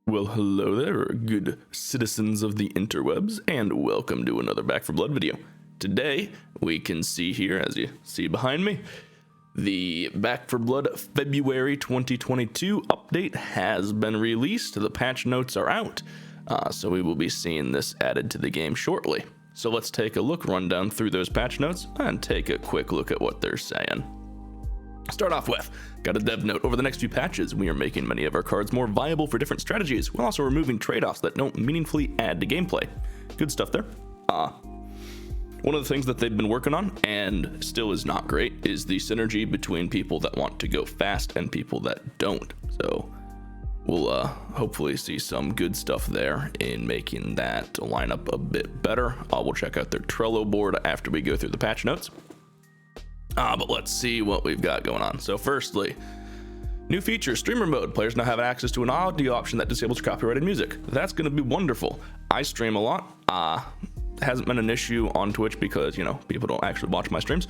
Well, hello there, good citizens of the interwebs, and welcome to another Back 4 Blood video. Today, we can see here, as you see behind me, the Back 4 Blood February 2022 update has been released. The patch notes are out, so we will be seeing this added to the game shortly. So let's take a run down through those patch notes, and take a quick look at what they're saying. Start off with, got a dev note. Over the next few patches, we are making many of our cards more viable for different strategies, while also removing trade-offs that don't meaningfully add to gameplay. Good stuff there. One of the things that they've been working on, and still is not great, is the synergy between people that want to go fast and people that don't. So we'll hopefully see some good stuff there in making that line up a bit better. We'll check out their Trello board after we go through the patch notes. But let's see what we've got going on. So firstly, new feature, streamer mode. Players now have access to an audio option that disables copyrighted music. That's going to be wonderful. I stream a lot. Hasn't been an issue on Twitch because, you know, people don't actually watch my streams.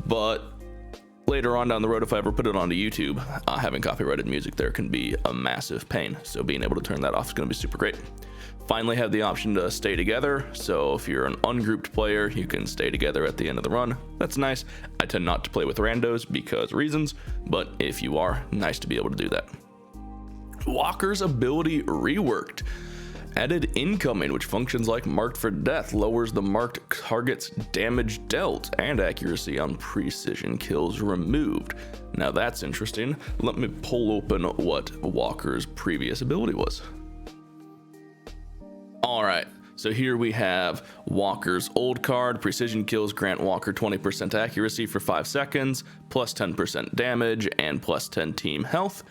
But later on down the road, if I ever put it onto YouTube, having copyrighted music there can be a massive pain. So being able to turn that off is going to be super great. Finally have the option to stay together, so if you're an ungrouped player, you can stay together at the end of the run. That's nice. I tend not to play with randos because reasons, but if you are, nice to be able to do that. Walker's ability reworked. Added incoming, which functions like marked for death, lowers the marked target's damage dealt and accuracy on precision kills removed. Now that's interesting. Let me pull open what Walker's previous ability was. Alright, so here we have Walker's old card. Precision kills grant Walker 20% accuracy for 5 seconds, plus 10% damage, and plus 10 team health.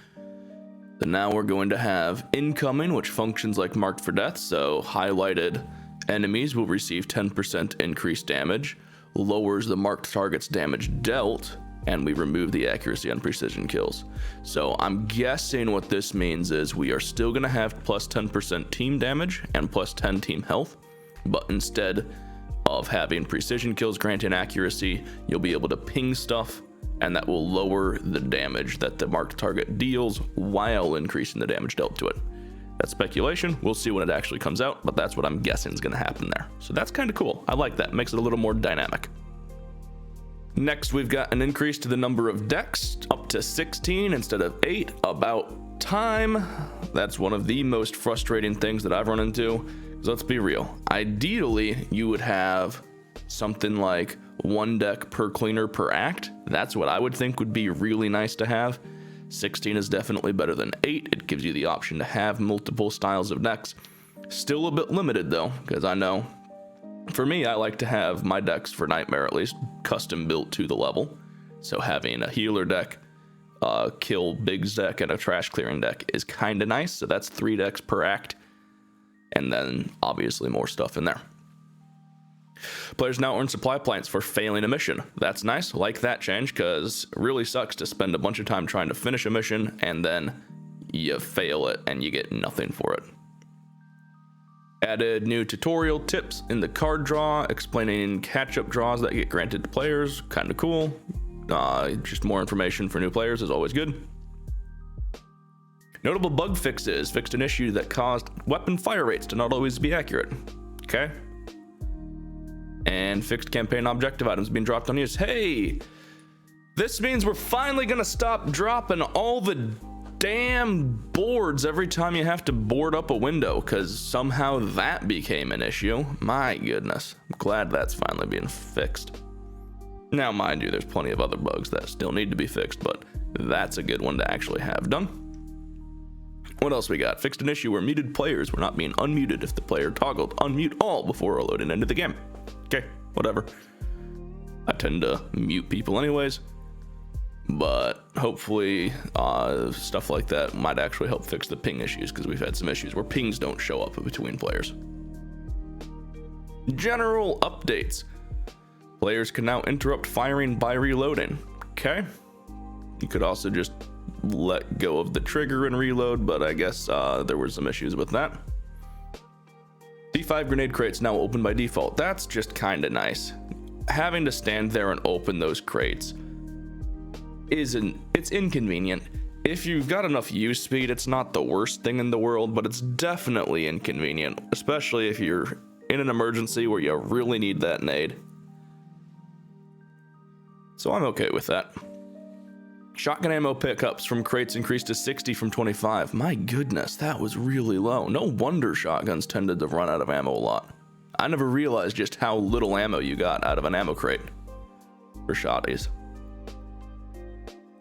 Then now we're going to have incoming, which functions like marked for death, so highlighted enemies will receive 10% increased damage, lowers the marked target's damage dealt, and we remove the accuracy on precision kills. So I'm guessing what this means is we are still gonna have plus 10% team damage and plus 10 team health, but instead of having precision kills granting accuracy, you'll be able to ping stuff, and that will lower the damage that the marked target deals while increasing the damage dealt to it. That's speculation. We'll see when it actually comes out, but that's what I'm guessing is gonna happen there. So that's kind of cool. I like that. Makes it a little more dynamic. Next, we've got an increase to the number of decks, up to 16 instead of 8. About time. That's one of the most frustrating things that I've run into. Because let's be real. Ideally, you would have something like 1 deck per cleaner per act. That's what I would think would be really nice to have. 16 is definitely better than 8. It gives you the option to have multiple styles of decks. Still a bit limited though, because I know for me, I like to have my decks for Nightmare at least custom built to the level. So having a healer deck, kill bigs deck, and a trash clearing deck is kind of nice. So that's 3 decks per act, and then obviously more stuff in there. Players now earn supply points for failing a mission. That's nice. Like that change, because it really sucks to spend a bunch of time trying to finish a mission and then you fail it and you get nothing for it. Added new tutorial tips in the card draw, explaining catch-up draws that get granted to players. Kind of cool. Just more information for new players is always good. Notable bug fixes. Fixed an issue that caused weapon fire rates to not always be accurate. Okay. And fixed campaign objective items being dropped on use. Hey! This means we're finally gonna stop dropping all the damn boards every time you have to board up a window, because somehow that became an issue. My goodness. I'm glad that's finally being fixed. Now, mind you, there's plenty of other bugs that still need to be fixed, but that's a good one to actually have done. What else we got? Fixed an issue where muted players were not being unmuted if the player toggled unmute all before loading into the game. Okay, whatever. I tend to mute people anyways, but hopefully stuff like that might actually help fix the ping issues, because we've had some issues where pings don't show up between players. General updates. Players can now interrupt firing by reloading. Okay. You could also just let go of the trigger and reload, but I guess there were some issues with that. D5 grenade crates now open by default. That's just kind of nice. Having to stand there and open those crates it's inconvenient. if you've got enough use speed, it's not the worst thing in the world, but it's definitely inconvenient, especially if you're in an emergency where you really need that nade. So I'm okay with that. Shotgun ammo pickups from crates increased to 60 from 25. My goodness, that was really low. No wonder shotguns tended to run out of ammo a lot. I never realized just how little ammo you got out of an ammo crate for shotties.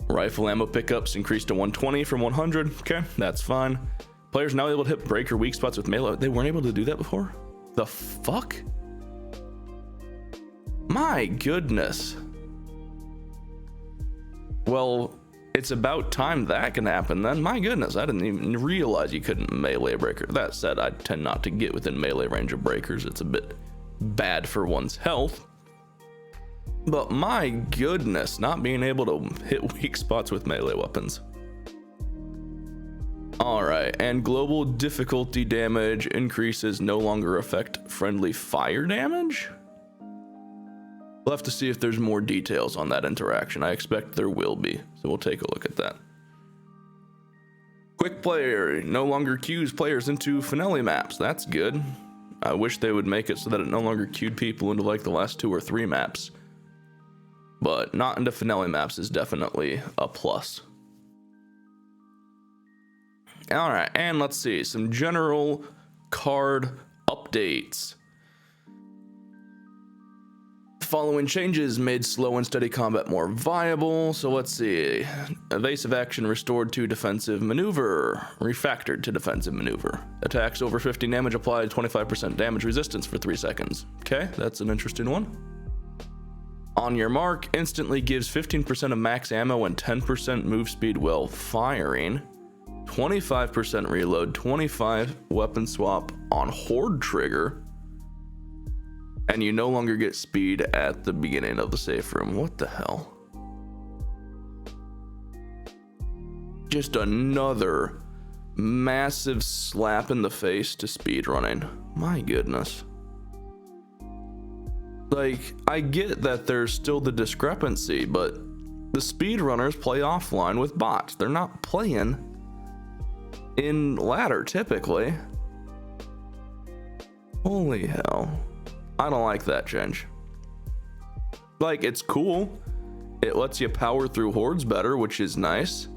Rifle ammo pickups increased to 120 from 100. Okay, that's fine. Players now able to hit break or weak spots with melee. They weren't able to do that before? The fuck? My goodness. Well, it's about time that can happen then. My goodness, I didn't even realize you couldn't melee breaker. That said, I tend not to get within melee range of breakers. It's a bit bad for one's health. But my goodness, not being able to hit weak spots with melee weapons. Alright, and global difficulty damage increases no longer affect friendly fire damage? We'll have to see if there's more details on that interaction. I expect there will be, so we'll take a look at that. Quick player no longer queues players into finale maps. That's good. I wish they would make it so that it no longer queued people into like the last 2 or 3 maps. But not into finale maps is definitely a plus. Alright, and let's see. Some general card updates. Following changes made slow and steady combat more viable. So let's see. Evasive action restored to defensive maneuver. Refactored to defensive maneuver. Attacks over 50 damage applied 25% damage resistance for 3 seconds. Okay, that's an interesting one. On your mark, instantly gives 15% of max ammo and 10% move speed while firing. 25% reload, 25 weapon swap on horde trigger. And you no longer get speed at the beginning of the safe room. What the hell? Just another massive slap in the face to speedrunning. My goodness. Like, I get that there's still the discrepancy, but the speedrunners play offline with bots. They're not playing in ladder typically. Holy hell. I don't like that change. Like, it's cool. It lets you power through hordes better, which is nice.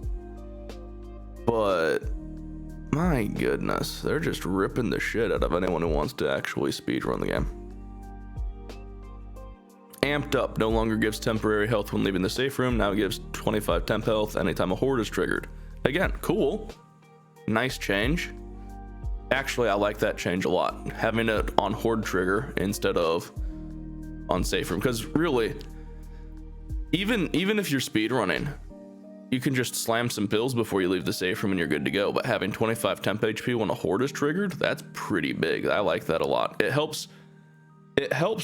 But my goodness, they're just ripping the shit out of anyone who wants to actually speedrun the game. Amped up no longer gives temporary health when leaving the safe room. Now it gives 25 temp health anytime a horde is triggered. Again, cool. Nice change. Actually, I like that change a lot. Having it on horde trigger instead of on safe room. Because really, even if you're speedrunning, you can just slam some pills before you leave the safe room and you're good to go. But having 25 temp HP when a horde is triggered, that's pretty big. I like that a lot. It helps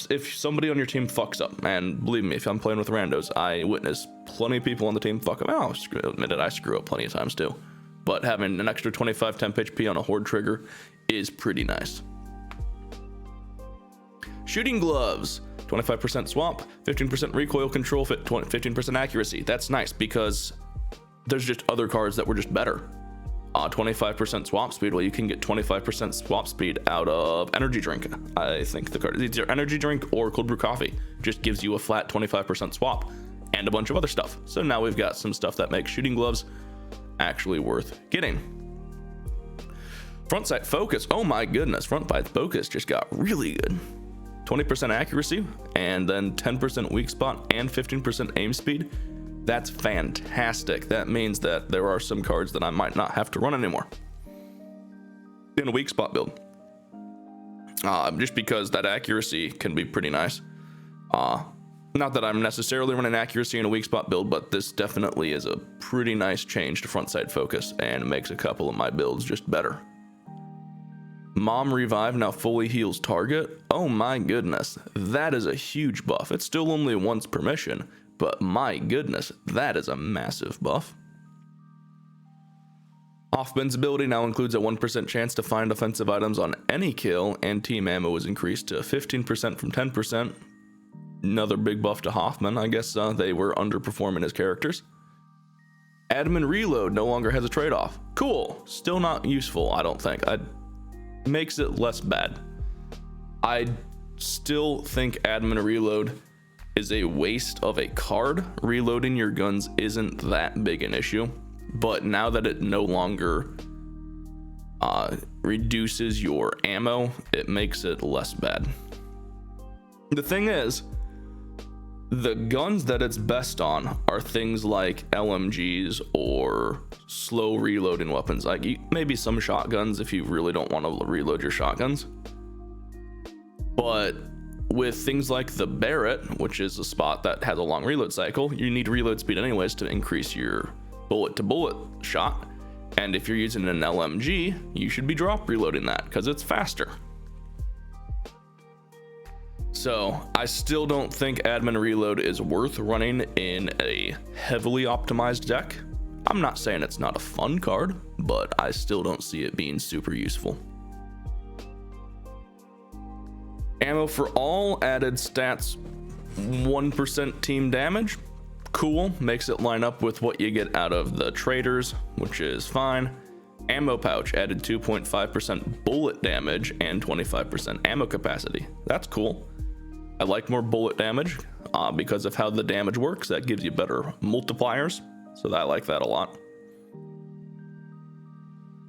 if somebody on your team fucks up. And believe me, if I'm playing with randos, I witness plenty of people on the team fuck up. Oh, admit it, I screw up plenty of times too. But having an extra 25 temp HP on a horde trigger is pretty nice. Shooting gloves, 25% swap, 15% recoil control, 15% accuracy. That's nice because there's just other cards that were just better. 25% swap speed. Well, you can get 25% swap speed out of energy drink. I think the card, it's your energy drink or cold brew coffee, just gives you a flat 25% swap and a bunch of other stuff. So now we've got some stuff that makes shooting gloves actually worth getting. Front sight focus. Oh my goodness, front sight focus just got really good. 20% accuracy and then 10% weak spot and 15% aim speed. That's fantastic. That means that there are some cards that I might not have to run anymore in a weak spot build, just because that accuracy can be pretty nice. Not that I'm necessarily running accuracy in a weak spot build, but this definitely is a pretty nice change to front sight focus and makes a couple of my builds just better. Mom Revive now fully heals target. Oh my goodness, that is a huge buff. It's still only once per mission, but my goodness, that is a massive buff. Offben's ability now includes a 1% chance to find offensive items on any kill, and team ammo is increased to 15% from 10%. Another big buff to Hoffman. I guess they were underperforming as characters. Admin reload no longer has a trade-off. Cool. Still not useful, I don't think. Makes it less bad. I still think admin reload is a waste of a card. Reloading your guns isn't that big an issue, but now that it no longer reduces your ammo, it makes it less bad. The thing is, the guns that it's best on are things like LMGs or slow reloading weapons, like maybe some shotguns if you really don't want to reload your shotguns. But with things like the Barrett, which is a spot that has a long reload cycle, you need reload speed anyways to increase your bullet to bullet shot. And if you're using an LMG, you should be drop reloading that because it's faster. So I still don't think admin reload is worth running in a heavily optimized deck. I'm not saying it's not a fun card, but I still don't see it being super useful. Ammo for all added stats 1% team damage. Cool, makes it line up with what you get out of the traders, which is fine. Ammo pouch added 2.5% bullet damage and 25% ammo capacity. That's cool. I like more bullet damage because of how the damage works. That gives you better multipliers, so I like that a lot.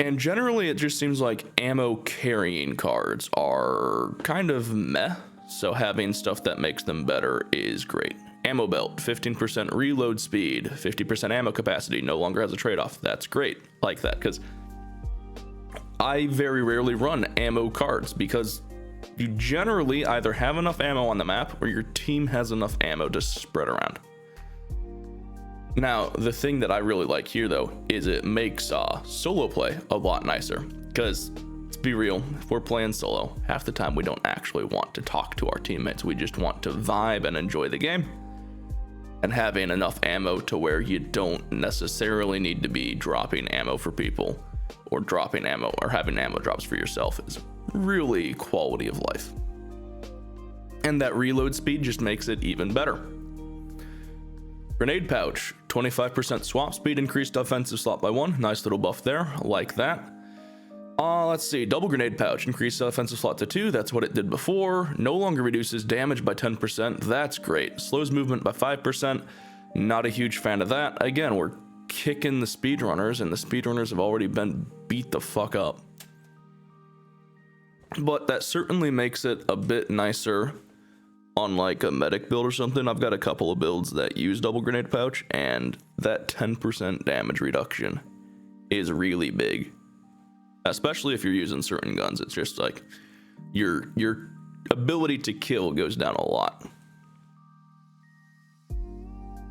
And generally it just seems like ammo carrying cards are kind of meh, so having stuff that makes them better is great. Ammo belt, 15% reload speed, 50% ammo capacity, no longer has a trade-off. That's great, like that, because I very rarely run ammo cards because you generally either have enough ammo on the map or your team has enough ammo to spread around. Now, the thing that I really like here though is it makes solo play a lot nicer, because let's be real, if we're playing solo, half the time we don't actually want to talk to our teammates. We just want to vibe and enjoy the game. And having enough ammo to where you don't necessarily need to be dropping ammo for people or dropping ammo or having ammo drops for yourself is really quality of life. And that reload speed just makes it even better. Grenade pouch, 25% swap speed, increased offensive slot by 1. Nice little buff there, like that. Let's see, double grenade pouch, increased offensive slot to 2. That's what it did before. No longer reduces damage by 10%. That's great. Slows movement by 5%. Not a huge fan of that. Again, we're kicking the speedrunners, and the speedrunners have already been beat the fuck up. But that certainly makes it a bit nicer on like a medic build or something. I've got a couple of builds that use double grenade pouch, and that 10% damage reduction is really big. Especially if you're using certain guns, it's just like your ability to kill goes down a lot.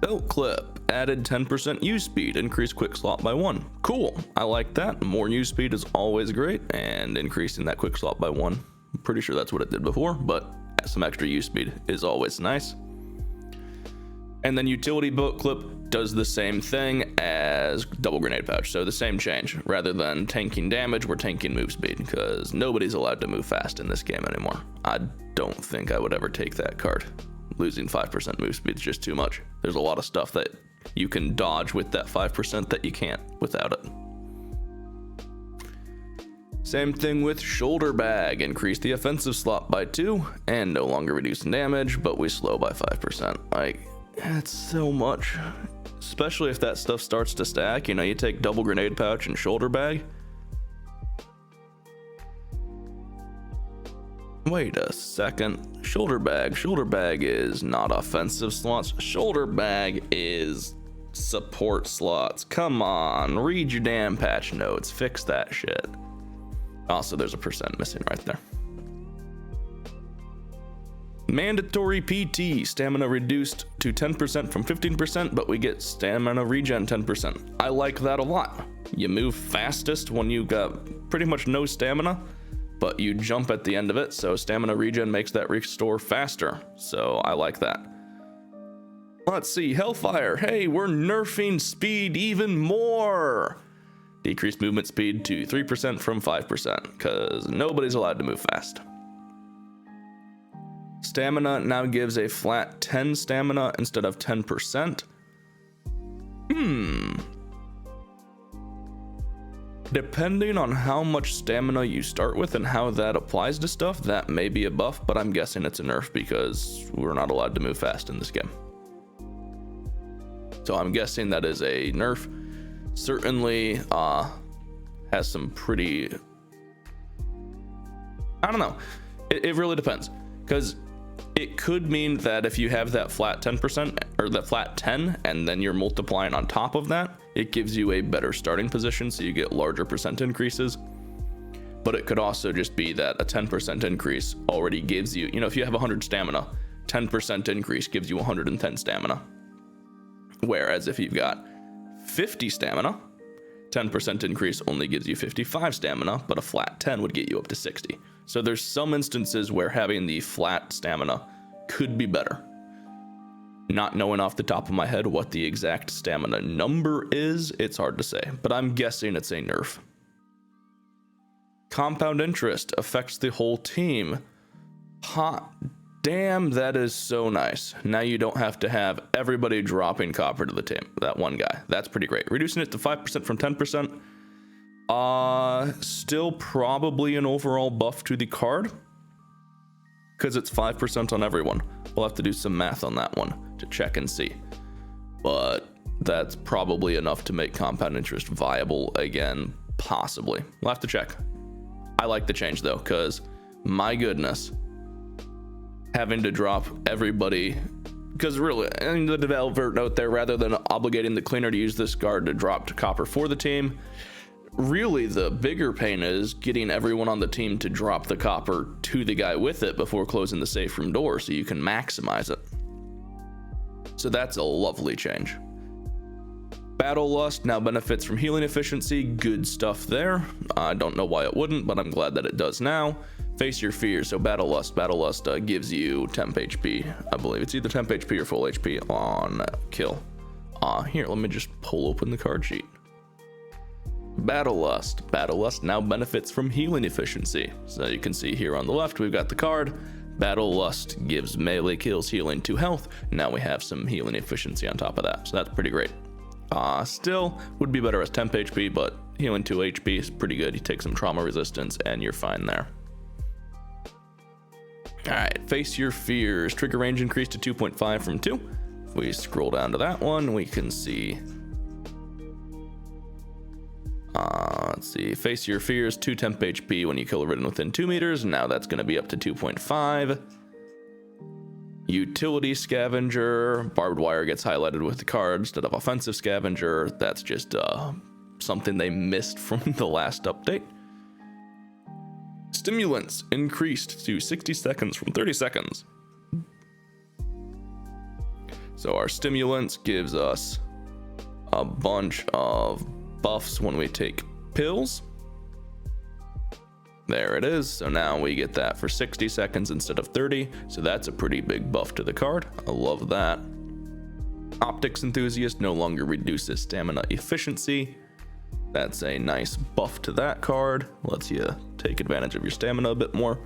Belt clip added 10% use speed, increased quick slot by 1. Cool, I like that. More use speed is always great, and increasing that quick slot by 1, I'm pretty sure that's what it did before, but some extra use speed is always nice. And then utility belt clip does the same thing as double grenade pouch, so the same change. Rather than tanking damage, we're tanking move speed, because nobody's allowed to move fast in this game anymore. I don't think I would ever take that card. Losing 5% move speed is just too much. There's a lot of stuff that you can dodge with that 5% that you can't without it. Same thing with shoulder bag, increase the offensive slot by 2 and no longer reducing damage, but we slow by 5%. Like, it's so much, especially if that stuff starts to stack. You know, you take double grenade pouch and shoulder bag. Wait a second, shoulder bag is not offensive slots. Shoulder bag is support slots. Come on, read your damn patch notes, fix that shit. Also, there's a percent missing right there. Mandatory PT, stamina reduced to 10% from 15%, but we get stamina regen 10%. I like that a lot. You move fastest when you got pretty much no stamina, but you jump at the end of it, so stamina regen makes that restore faster. So I like that. Let's see, Hellfire. Hey, we're nerfing speed even more. Decreased movement speed to 3% from 5%, because nobody's allowed to move fast. Stamina now gives a flat 10 stamina instead of 10%. Depending on how much stamina you start with and how that applies to stuff, that may be a buff, but I'm guessing it's a nerf because we're not allowed to move fast in this game. So I'm guessing that is a nerf. Certainly has some pretty, I don't know. It really depends, because it could mean that if you have that flat 10% or that flat 10 and then you're multiplying on top of that, it gives you a better starting position, so you get larger percent increases. But it could also just be that a 10% increase already gives you, if you have 100 stamina, 10% increase gives you 110 stamina. Whereas if you've got 50 stamina, 10% increase only gives you 55 stamina, but a flat 10 would get you up to 60. So there's some instances where having the flat stamina could be better. Not knowing off the top of my head what the exact stamina number is, it's hard to say, but I'm guessing it's a nerf. Compound interest affects the whole team. Hot damn, that is so nice. Now you don't have to have everybody dropping copper to the team. That one guy. That's pretty great. Reducing it to 5% from 10%. Still probably an overall buff to the card, because it's 5% on everyone. We'll have to do some math on that one to check and see. But that's probably enough to make compound interest viable again, possibly. We'll have to check. I like the change though, because my goodness, having to drop everybody, because really, and the developer note there, rather than obligating the cleaner to use this card to drop to copper for the team, really the bigger pain is getting everyone on the team to drop the copper to the guy with it before closing the safe room door so you can maximize it. So that's a lovely change. Battle Lust now benefits from healing efficiency. Good stuff there. I don't know why it wouldn't, but I'm glad that it does now. Face your fears. So Battle Lust gives you temp HP. I believe it's either temp HP or full HP on kill. Here, let me just pull open the card sheet. Battle Lust now benefits from healing efficiency. So you can see here on the left, we've got the card. Battle Lust gives melee kills healing 2 health. Now we have some healing efficiency on top of that. So that's pretty great. Still would be better as temp HP, but healing 2 HP is pretty good. You take some trauma resistance and you're fine there. All right, Face Your Fears. Trigger range increased to 2.5 from 2. If we scroll down to that one, we can see, let's see, Face Your Fears, 2 temp HP when you kill a ridden within 2 meters. Now that's going to be up to 2.5. Utility Scavenger. Barbed Wire gets highlighted with the card instead of Offensive Scavenger. That's just something they missed from the last update. Stimulants increased to 60 seconds from 30 seconds. So our stimulants gives us a bunch of buffs when we take pills. There it is. So now we get that for 60 seconds instead of 30. So that's a pretty big buff to the card. I love that. Optics Enthusiast no longer reduces stamina efficiency. That's a nice buff to that card. Lets you take advantage of your stamina a bit more.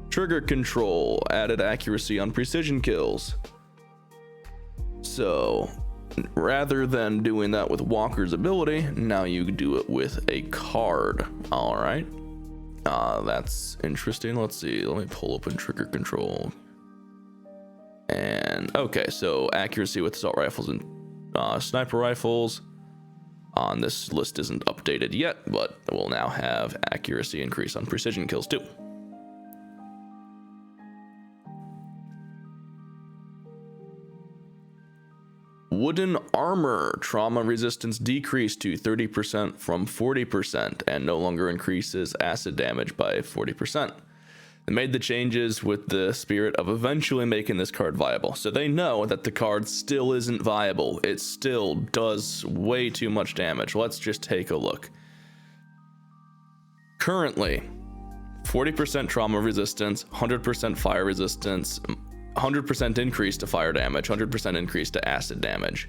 Trigger Control, added accuracy on precision kills. So rather than doing that with Walker's ability, now you do it with a card. All right. That's interesting. Let's see. Let me pull open Trigger Control. And okay, so accuracy with assault rifles and sniper rifles. On this list isn't updated yet, but we'll now have accuracy increase on precision kills too. Wooden Armor. Trauma resistance decreased to 30% from 40% and no longer increases acid damage by 40%. They made the changes with the spirit of eventually making this card viable. So they know that the card still isn't viable. It still does way too much damage. Let's just take a look. Currently, 40% trauma resistance, 100% fire resistance, 100% increase to fire damage, 100% increase to acid damage.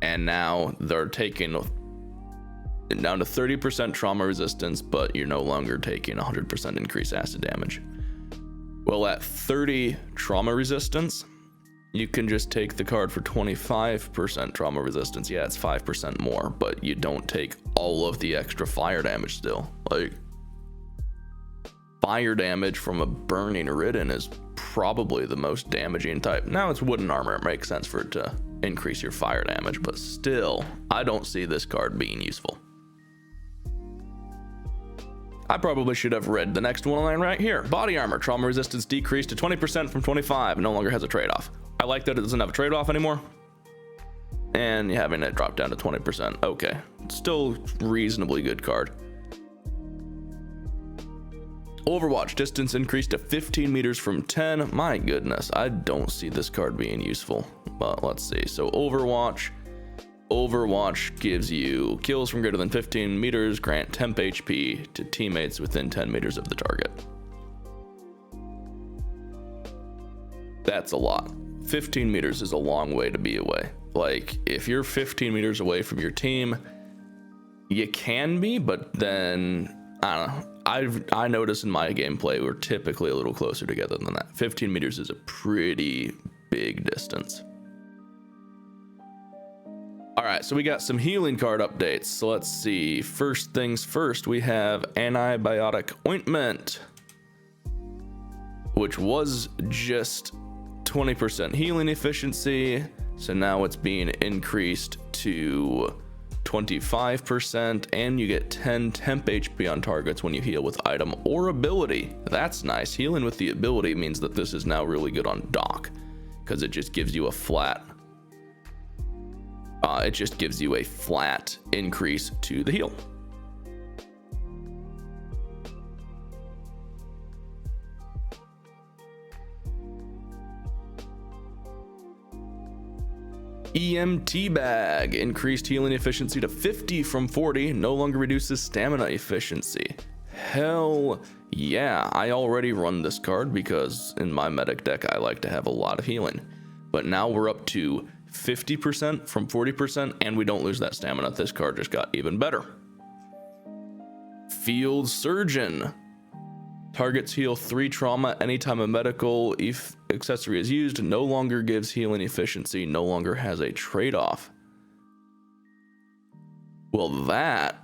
And now they're taking down to 30% trauma resistance, but you're no longer taking 100% increased acid damage. Well, at 30 trauma resistance, you can just take the card for 25% trauma resistance. Yeah, it's 5% more, but you don't take all of the extra fire damage still. Like, fire damage from a burning Ridden is probably the most damaging type. Now it's wooden armor, it makes sense for it to increase your fire damage, but still, I don't see this card being useful. I probably should have read the next one right here. Body armor, trauma resistance decreased to 20% from 25, no longer has a trade-off. I like that it doesn't have a trade-off anymore. And having it drop down to 20%. Okay, still reasonably good card. Overwatch, distance increased to 15 meters from 10. My goodness, I don't see this card being useful, but let's see. So Overwatch gives you kills from greater than 15 meters, grant temp HP to teammates within 10 meters of the target. That's a lot. 15 meters is a long way to be away. Like, if you're 15 meters away from your team, you can be, but then I don't know. I notice in my gameplay we're typically a little closer together than that. 15 meters is a pretty big distance. All right, so we got some healing card updates. So let's see. First things first, we have Antibiotic Ointment, which was just 20% healing efficiency. So now it's being increased to 25%, and you get 10 temp HP on targets when you heal with item or ability. That's nice. Healing with the ability means that this is now really good on Doc, because it just gives you a flat increase to the heal. EMT bag, increased healing efficiency to 50 from 40, no longer reduces stamina efficiency. Hell yeah, I already run this card because in my medic deck I like to have a lot of healing. But now we're up to 50% from 40%, and we don't lose that stamina. This card just got even better. Field Surgeon. Targets heal 3 trauma anytime a medical accessory is used. No longer gives healing efficiency. No longer has a trade-off. Well, that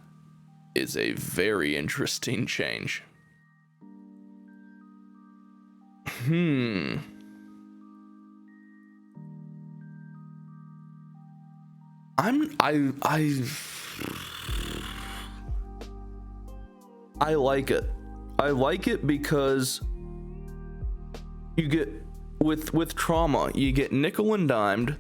is a very interesting change. I like it. I like it because you get with trauma, you get nickel and dimed,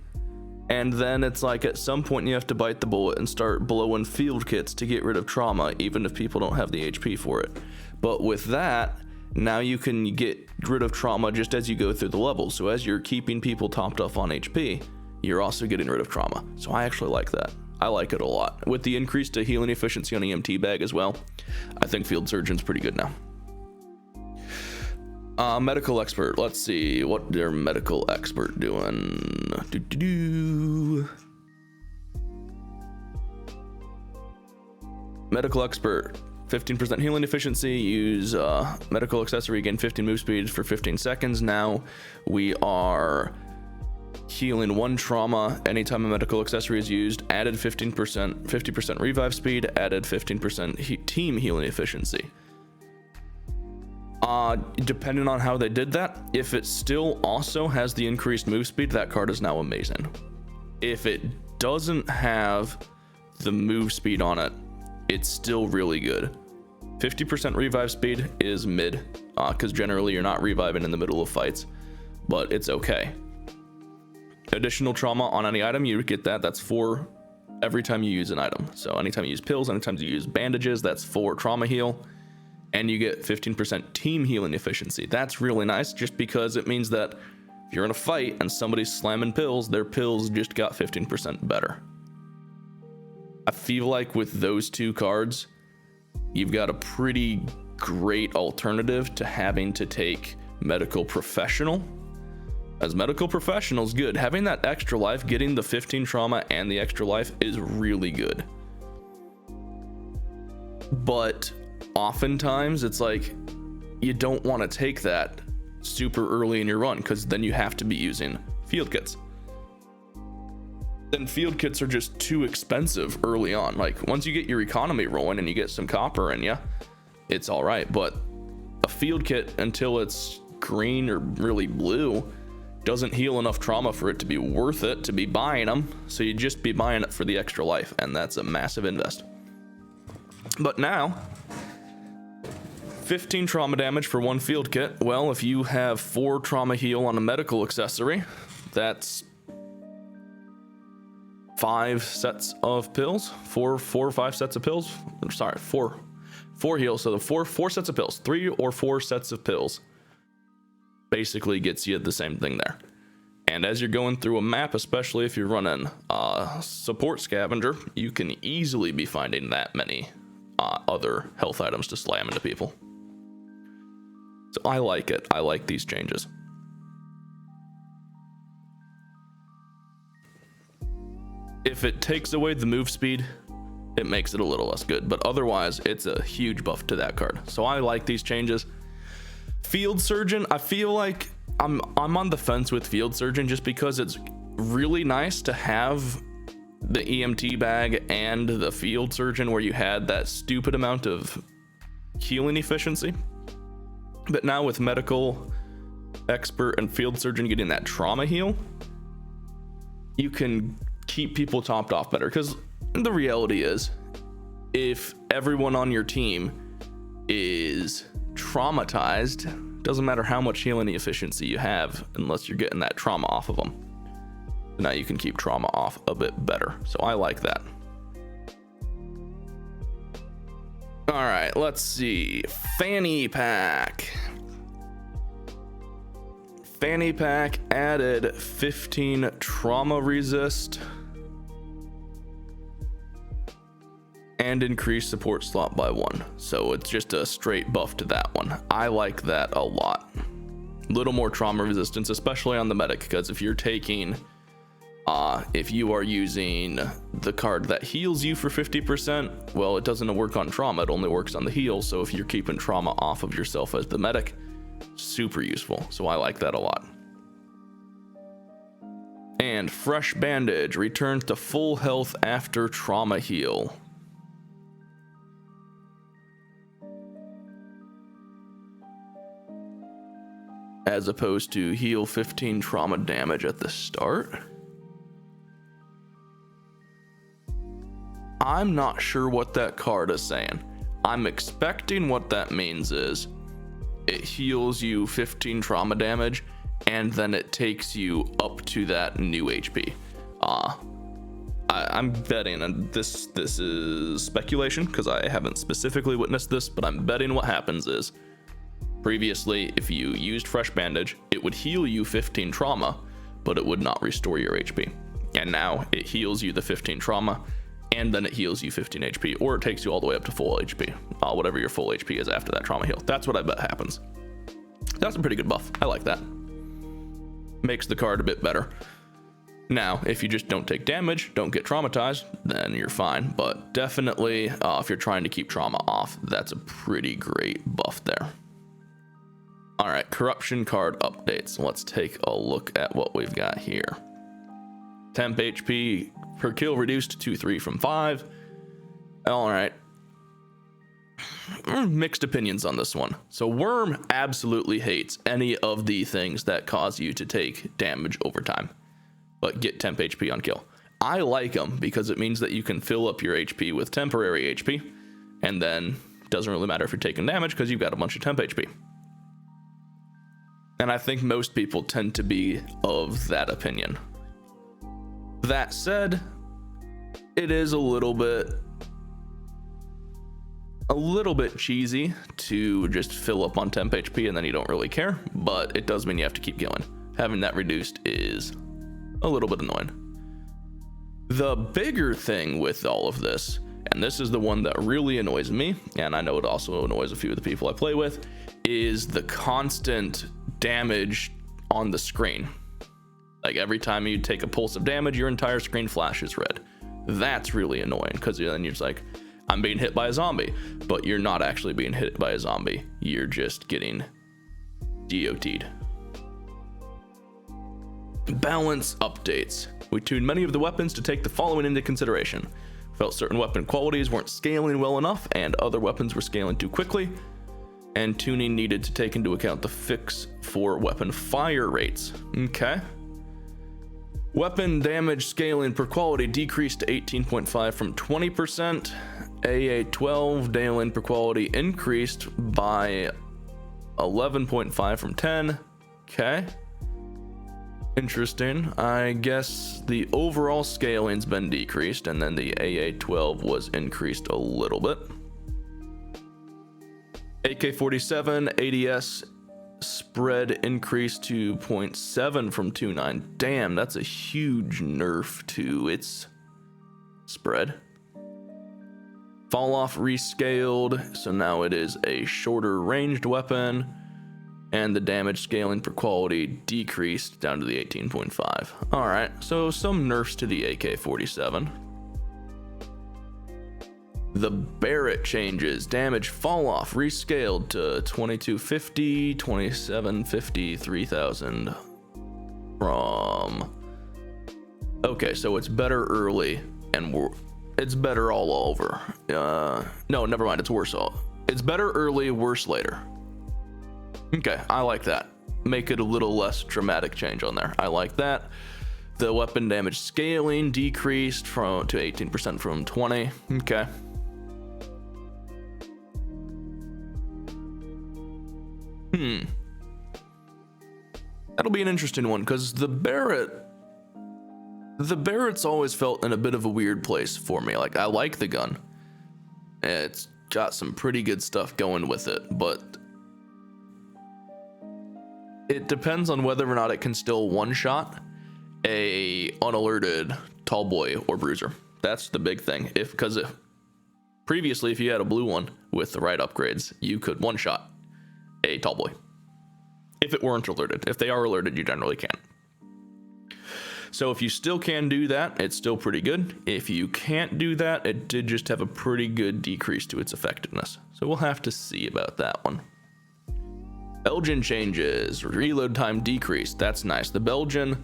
and then it's like at some point you have to bite the bullet and start blowing field kits to get rid of trauma, even if people don't have the HP for it. But with that, now you can get rid of trauma just as you go through the levels. So as you're keeping people topped off on HP, you're also getting rid of trauma. So I actually like that. I like it a lot. With the increase to healing efficiency on EMT bag as well, I think Field Surgeon's pretty good now. Medical expert. Let's see what their medical expert doing. Medical expert. 15% healing efficiency. Use medical accessory, gain 15 move speed for 15 seconds. Now we are healing 1 trauma anytime a medical accessory is used. Added 50% revive speed. Added 15% team healing efficiency. Depending on how they did that, if it still also has the increased move speed, that card is now amazing. If it doesn't have the move speed on it, it's still really good. 50% revive speed is mid, because generally you're not reviving in the middle of fights, but it's okay. Additional trauma on any item, you get that. That's 4 every time you use an item. So anytime you use pills, anytime you use bandages, that's 4 trauma heal. And you get 15% team healing efficiency. That's really nice, just because it means that if you're in a fight and somebody's slamming pills, their pills just got 15% better. I feel like with those 2 cards, you've got a pretty great alternative to having to take medical professional. As medical professional is good. Having that extra life, getting the 15 trauma and the extra life is really good. But oftentimes it's like you don't want to take that super early in your run, because then you have to be using field kits. then field kits are just too expensive early on. Like once you get your economy rolling and you get some copper in you, it's all right. But a field kit until it's green or really blue doesn't heal enough trauma for it to be worth it to be buying them. So you'd just be buying it for the extra life, and that's a massive invest. But now 15 trauma damage for one field kit. Well, if you have 4 trauma heal on a medical accessory, that's 5 sets of pills. Four or 5 sets of pills. Sorry, 4 heals. So the four sets of pills, 3 or 4 sets of pills basically gets you the same thing there. And as you're going through a map, especially if you're running support scavenger, you can easily be finding that many other health items to slam into people. So I like it. I like these changes. If it takes away the move speed, it makes it a little less good, but otherwise it's a huge buff to that card. So I like these changes. Field Surgeon, I feel like I'm on the fence with Field Surgeon just because it's really nice to have the EMT bag and the Field Surgeon where you had that stupid amount of healing efficiency. But now with Medical Expert and Field Surgeon getting that trauma heal, you can keep people topped off better, because the reality is if everyone on your team is traumatized, doesn't matter how much healing efficiency you have unless you're getting that trauma off of them. Now you can keep trauma off a bit better, so I like that. All right, let's see. Fanny Pack added 15 trauma resist and increased support slot by 1. So it's just a straight buff to that one. I like that a lot. Little more trauma resistance, especially on the medic, because if you're taking, if you are using the card that heals you for 50%, well, it doesn't work on trauma, it only works on the heal. So if you're keeping trauma off of yourself as the medic, super useful. So I like that a lot. And Fresh Bandage returns to full health after trauma heal. As opposed to heal 15 trauma damage at the start. I'm not sure what that card is saying. I'm expecting what that means is it heals you 15 trauma damage and then it takes you up to that new HP. I'm betting, and this is speculation because I haven't specifically witnessed this, but I'm betting what happens is previously, if you used Fresh Bandage, it would heal you 15 trauma, but it would not restore your HP. And now it heals you the 15 trauma, and then it heals you 15 HP, or it takes you all the way up to full HP, whatever your full HP is after that trauma heal. That's what I bet happens. That's a pretty good buff. I like that. Makes the card a bit better. Now, if you just don't take damage, don't get traumatized, then you're fine. But definitely, if you're trying to keep trauma off, that's a pretty great buff there. All right, corruption card updates. Let's take a look at what we've got here. Temp HP per kill reduced to 3 from 5. All right. Mixed opinions on this one. So Worm absolutely hates any of the things that cause you to take damage over time, but get temp HP on kill. I like them because it means that you can fill up your HP with temporary HP, and then it doesn't really matter if you're taking damage because you've got a bunch of temp HP. And I think most people tend to be of that opinion. That said, it is a little bit cheesy to just fill up on temp HP and then you don't really care, but it does mean you have to keep going. Having that reduced is a little bit annoying. The bigger thing with all of this, and this is the one that really annoys me, and I know it also annoys a few of the people I play with, is the constant damage on the screen. Like every time you take a pulse of damage, your entire screen flashes red. That's really annoying because then you're just like, I'm being hit by a zombie, but you're not actually being hit by a zombie. You're just getting DOT'd. Balance updates. We tuned many of the weapons to take the following into consideration. Felt certain weapon qualities weren't scaling well enough and other weapons were scaling too quickly, and tuning needed to take into account the fix for weapon fire rates. Okay. Weapon damage scaling per quality decreased to 18.5 from 20%. AA12 scaling per quality increased by 11.5 from 10. Okay. Interesting. I guess the overall scaling's been decreased, and then the AA12 was increased a little bit. AK-47 ADS spread increased to 0.7 from 2.9. Damn, that's a huge nerf to its spread. Fall off rescaled, so now it is a shorter ranged weapon. And the damage scaling per quality decreased down to the 18.5. All right, so some nerfs to the AK-47. The Barrett changes. Damage fall off rescaled to 2250, 2750, 3000 from. Okay, so it's better early and it's better all over. No, never mind. It's worse all. It's better early, worse later. Okay, I like that. Make it a little less dramatic change on there. I like that. The weapon damage scaling decreased to 18% from 20. Okay. That'll be an interesting one, because the Barrett's always felt in a bit of a weird place for me. Like, I like the gun. It's got some pretty good stuff going with it, but it depends on whether or not it can still one-shot a unalerted tall boy or bruiser. That's the big thing. Because previously, if you had a blue one with the right upgrades, you could one-shot a tall boy. If it weren't alerted. If they are alerted, you generally can't. So if you still can do that, it's still pretty good. If you can't do that, it did just have a pretty good decrease to its effectiveness. So we'll have to see about that one. Belgian changes. Reload time decreased. That's nice. The Belgian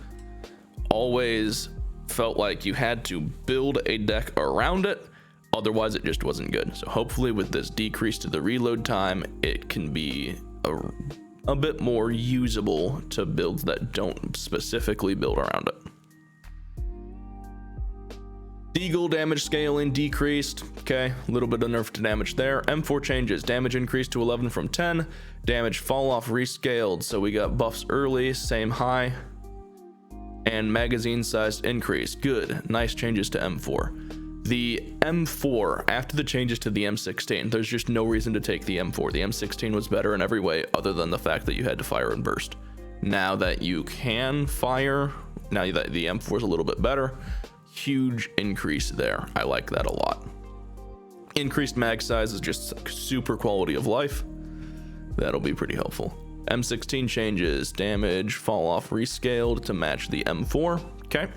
always felt like you had to build a deck around it. Otherwise, it just wasn't good. So hopefully with this decrease to the reload time, it can be a bit more usable to builds that don't specifically build around it. Deagle damage scaling decreased. Okay, a little bit of nerf to damage there. M4 changes. Damage increased to 11 from 10. Damage fall off rescaled. So we got buffs early, same high. And magazine size increase. Good. Nice changes to M4. The M4, after the changes to the M16, there's just no reason to take the M4. The M16 was better in every way other than the fact that you had to fire and burst. Now that you can fire, now that the M4 is a little bit better, huge increase there. I like that a lot. Increased mag size is just super quality of life. That'll be pretty helpful. M16 changes. Damage fall off rescaled to match the M4. Okay.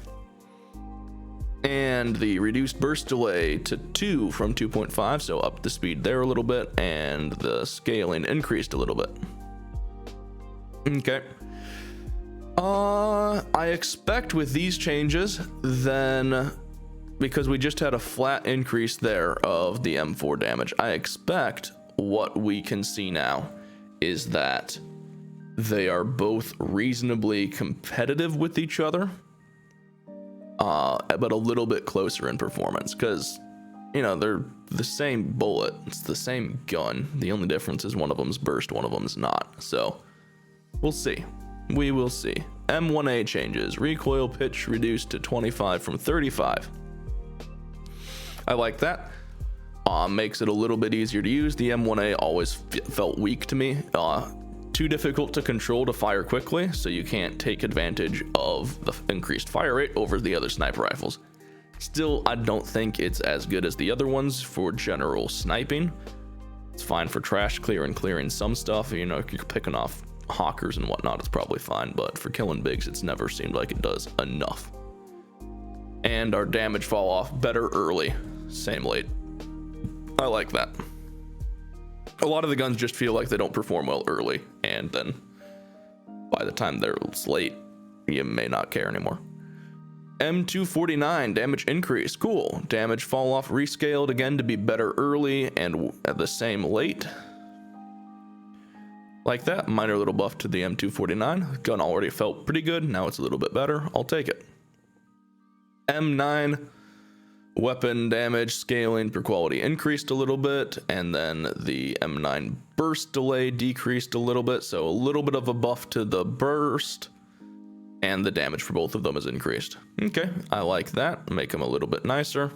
And the reduced burst delay to 2 from 2.5, so up the speed there a little bit, and the scaling increased a little bit. Okay. I expect with these changes, then, because we just had a flat increase there of the M4 damage, I expect what we can see now is that they are both reasonably competitive with each other, but a little bit closer in performance, because, you know, they're the same bullet, it's the same gun. The only difference is one of them's burst, one of them's not. So we'll see. We will see. M1a changes. Recoil pitch reduced to 25 from 35. I like that. Makes it a little bit easier to use. The M1a always felt weak to me. Too difficult to control to fire quickly, so you can't take advantage of the increased fire rate over the other sniper rifles. Still, I don't think it's as good as the other ones for general sniping. It's fine for trash clearing some stuff. You know, if you're picking off hawkers and whatnot, it's probably fine, but for killing bigs, it's never seemed like it does enough. And our damage fall off better early, same late. I like that. A lot of the guns just feel like they don't perform well early, and then by the time they're late, you may not care anymore. M249 damage increase, cool. Damage fall off rescaled again to be better early and at the same late. Like that, minor little buff to the M249. Gun already felt pretty good, now it's a little bit better, I'll take it. M9 weapon damage scaling per quality increased a little bit, and then the M9 burst delay decreased a little bit, so a little bit of a buff to the burst, and the damage for both of them is increased. Okay, I like that, make them a little bit nicer.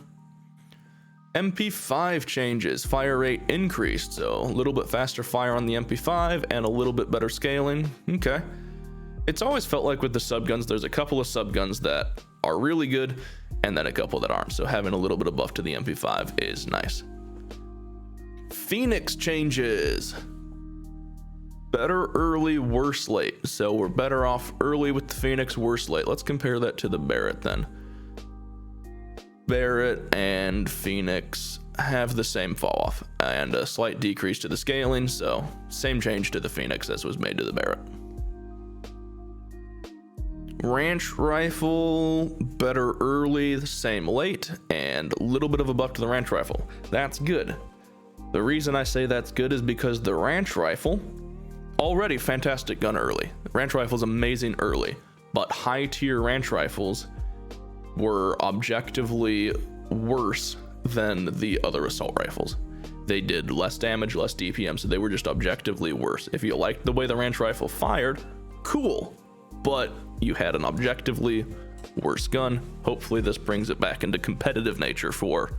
MP5 changes, fire rate increased, so a little bit faster fire on the MP5 and a little bit better scaling. Okay. It's always felt like with the subguns, there's a couple of subguns that are really good and then a couple that aren't, so having a little bit of buff to the MP5 is nice. Phoenix changes. Better early, worse late. So we're better off early with the Phoenix, worse late. Let's compare that to the Barrett then. Barrett and Phoenix have the same fall off and a slight decrease to the scaling, so same change to the Phoenix as was made to the Barrett. Ranch rifle, better early, same late, and a little bit of a buff to the ranch rifle. That's good. The reason I say that's good is because the ranch rifle, already fantastic gun early. Ranch rifle's amazing early, but high tier ranch rifles were objectively worse than the other assault rifles. They did less damage, less DPM, so they were just objectively worse. If you liked the way the ranch rifle fired, cool, but you had an objectively worse gun. Hopefully this brings it back into competitive nature for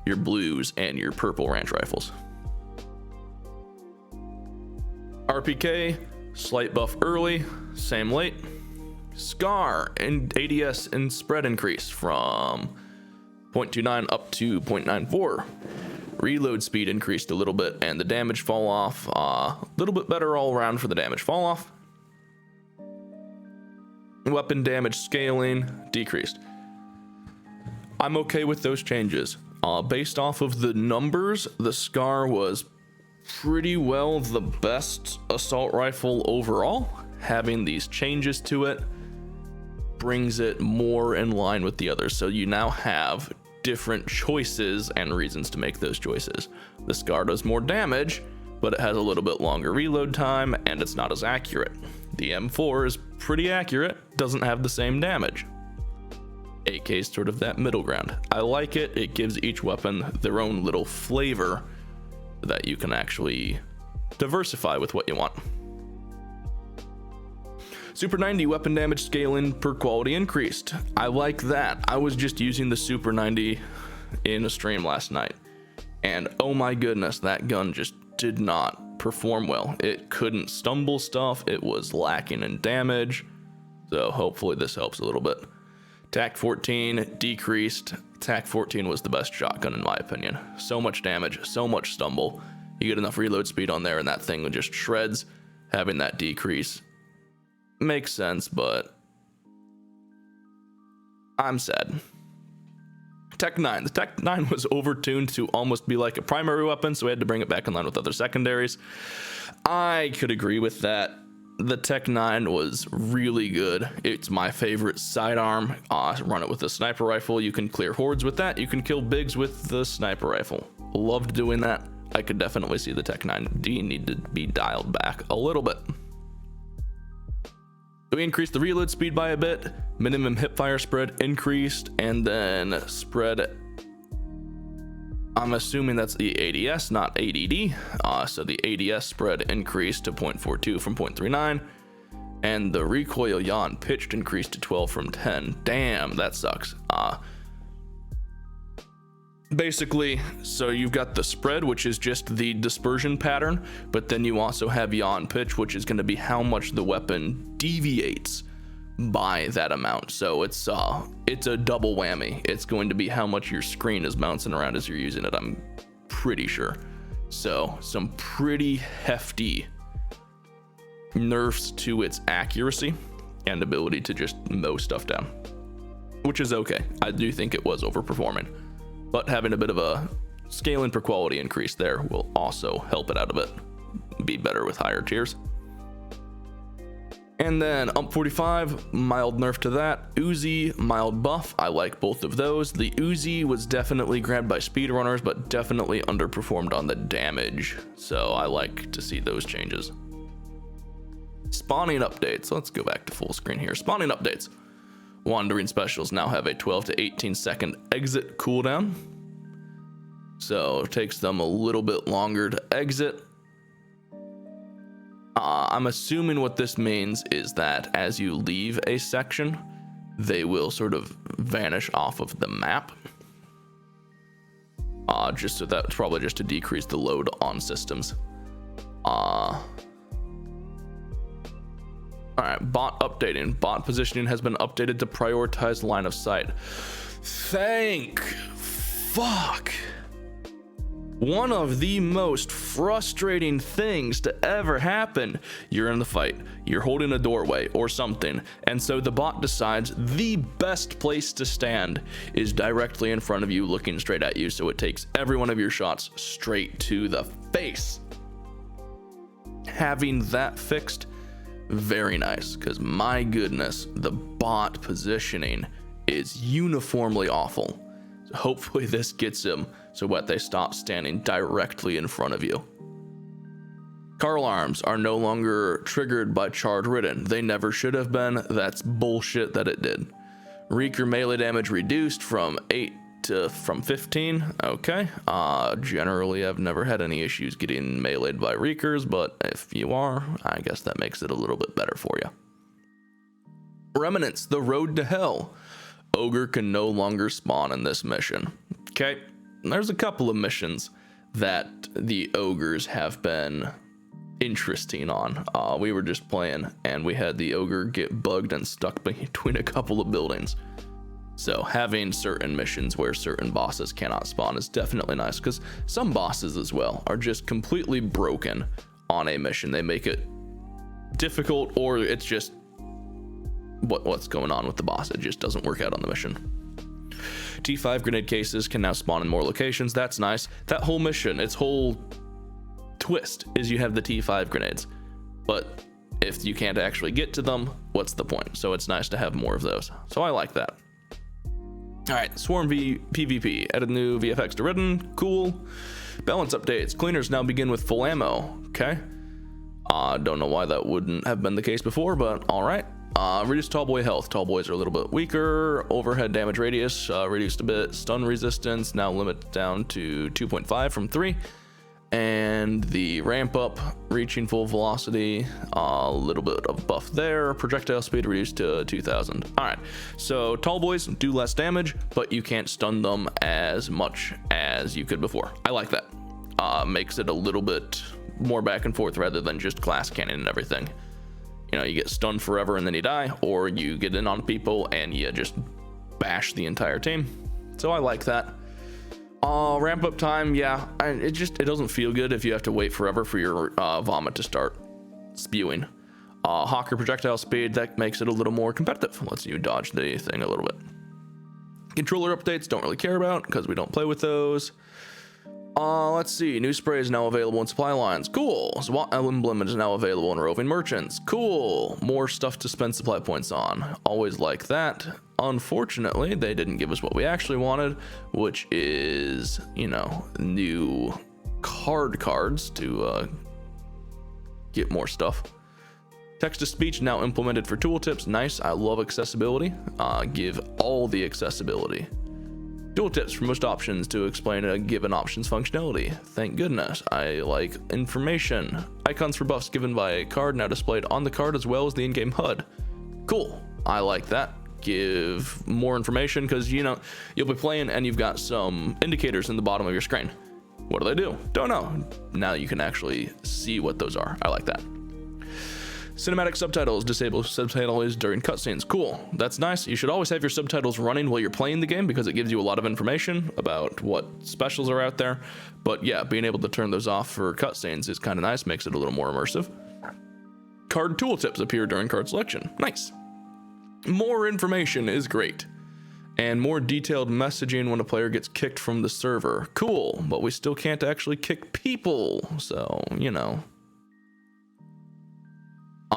your blues and your purple ranch rifles. RPK, slight buff early, same late. Scar and ADS and spread increase from 0.29 up to 0.94. Reload speed increased a little bit and the damage fall off a little bit better all around for the damage fall off. Weapon damage scaling decreased. I'm okay with those changes. Based off of the numbers, the Scar was pretty well the best assault rifle overall. Having these changes to it brings it more in line with the others, so you now have different choices and reasons to make those choices. The Scar does more damage, but it has a little bit longer reload time and it's not as accurate. The M4 is pretty accurate, doesn't have the same damage. AK is sort of that middle ground. I like it, it gives each weapon their own little flavor that you can actually diversify with what you want. Super 90 weapon damage scaling per quality increased. I like that. I was just using the Super 90 in a stream last night, and oh my goodness, that gun just did not perform well. It couldn't stumble stuff, it was lacking in damage, so hopefully this helps a little bit. TAC 14 decreased. TAC 14 was the best shotgun in my opinion. So much damage, so much stumble. You get enough reload speed on there and that thing just shreds. Having that decrease makes sense, but I'm sad. Tech 9. The Tech 9 was overtuned to almost be like a primary weapon, so we had to bring it back in line with other secondaries. I could agree with that. The Tech 9 was really good. It's my favorite sidearm. Run it with a sniper rifle. You can clear hordes with that. You can kill bigs with the sniper rifle. Loved doing that. I could definitely see the Tech 9D need to be dialed back a little bit. We increased the reload speed by a bit, minimum hipfire spread increased, and then spread, I'm assuming that's the ADS, not ADD. So the ADS spread increased to 0.42 from 0.39, and the recoil yaw pitched increased to 12 from 10. Damn, that sucks. Basically, so you've got the spread, which is just the dispersion pattern, but then you also have yaw and pitch, which is going to be how much the weapon deviates by that amount. So it's a double whammy. It's going to be how much your screen is bouncing around as you're using it, I'm pretty sure. So some pretty hefty nerfs to its accuracy and ability to just mow stuff down, which is okay. I do think it was overperforming, but having a bit of a scaling per quality increase there will also help it out a bit, be better with higher tiers. And then UMP45, mild nerf to that. Uzi, mild buff. I like both of those. The Uzi was definitely grabbed by speedrunners, but definitely underperformed on the damage. So I like to see those changes. Spawning updates. Let's go back to full screen here. Spawning updates. Wandering specials now have a 12 to 18 second exit cooldown. So it takes them a little bit longer to exit. I'm assuming what this means is that as you leave a section, they will sort of vanish off of the map. Just so that's probably just to decrease the load on systems. All right, bot updating. Bot positioning has been updated to prioritize line of sight. Thank fuck. One of the most frustrating things to ever happen. You're in the fight, you're holding a doorway or something, and so the bot decides the best place to stand is directly in front of you, looking straight at you, so it takes every one of your shots straight to the face. Having that fixed, very nice, because my goodness, the bot positioning is uniformly awful. So hopefully this gets them so what they stop standing directly in front of you. Car alarms are no longer triggered by charge ridden. They never should have been. That's bullshit that it did. Reeker melee damage reduced from 8 to 15. Okay. Generally I've never had any issues getting meleeed by Reekers, but if you are, I guess that makes it a little bit better for you. Remnants, the road to hell. Ogre can no longer spawn in this mission. Okay, there's a couple of missions that the ogres have been interesting on. We were just playing and we had the ogre get bugged and stuck between a couple of buildings. So having certain missions where certain bosses cannot spawn is definitely nice, because some bosses as well are just completely broken on a mission. They make it difficult, or it's just what's going on with the boss. It just doesn't work out on the mission. T5 grenade cases can now spawn in more locations. That's nice. That whole mission, its whole twist is you have the T5 grenades, but if you can't actually get to them, what's the point? So it's nice to have more of those. So I like that. All right, Swarm PvP, added new VFX to Ridden, cool. Balance updates, cleaners now begin with full ammo, okay. Don't know why that wouldn't have been the case before, but all right. Reduced tall boy health. Tall boys are a little bit weaker. Overhead damage radius reduced a bit. Stun resistance now limit down to 2.5 from 3. And the ramp up, reaching full velocity, a little bit of buff there. Projectile speed reduced to 2000. All right, so tall boys do less damage, but you can't stun them as much as you could before. I like that. Makes it a little bit more back and forth rather than just glass cannon and everything. You know, you get stunned forever and then you die, or you get in on people and you just bash the entire team. So I like that. Ramp up time, yeah, it doesn't feel good if you have to wait forever for your vomit to start spewing. Hawker projectile speed, that makes it a little more competitive. Lets you dodge the thing a little bit. Controller updates, don't really care about because we don't play with those. Let's see, new spray is now available in supply lines. Cool. SWAT emblem is now available in roving merchants. Cool. More stuff to spend supply points on. Always like that. Unfortunately, they didn't give us what we actually wanted, which is, you know, new cards to get more stuff. Text to speech now implemented for tooltips. Nice. I love accessibility. Give all the accessibility. Tooltips for most options to explain a given option's functionality. Thank goodness. I like information. Icons for buffs given by a card now displayed on the card as well as the in-game HUD. Cool. I like that. Give more information, because, you know, you'll be playing and you've got some indicators in the bottom of your screen. What do they do? Don't know. Now you can actually see what those are. I like that. Cinematic subtitles, disable subtitles during cutscenes. Cool, that's nice. You should always have your subtitles running while you're playing the game because it gives you a lot of information about what specials are out there. But yeah, being able to turn those off for cutscenes is kind of nice, makes it a little more immersive. Card tooltips appear during card selection. Nice. More information is great. And more detailed messaging when a player gets kicked from the server. Cool, but we still can't actually kick people, so, you know.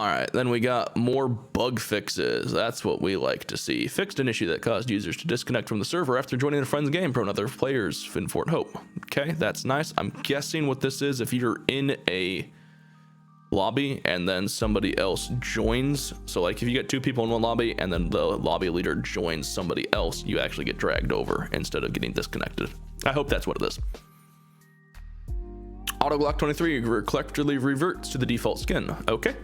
All right, then we got more bug fixes. That's what we like to see. Fixed an issue that caused users to disconnect from the server after joining a friend's game from other players in Fort Hope. Okay, that's nice. I'm guessing what this is, if you're in a lobby and then somebody else joins. So like if you get two people in one lobby and then the lobby leader joins somebody else, you actually get dragged over instead of getting disconnected. I hope that's what it is. Auto Glock 23 collectively reverts to the default skin. Okay.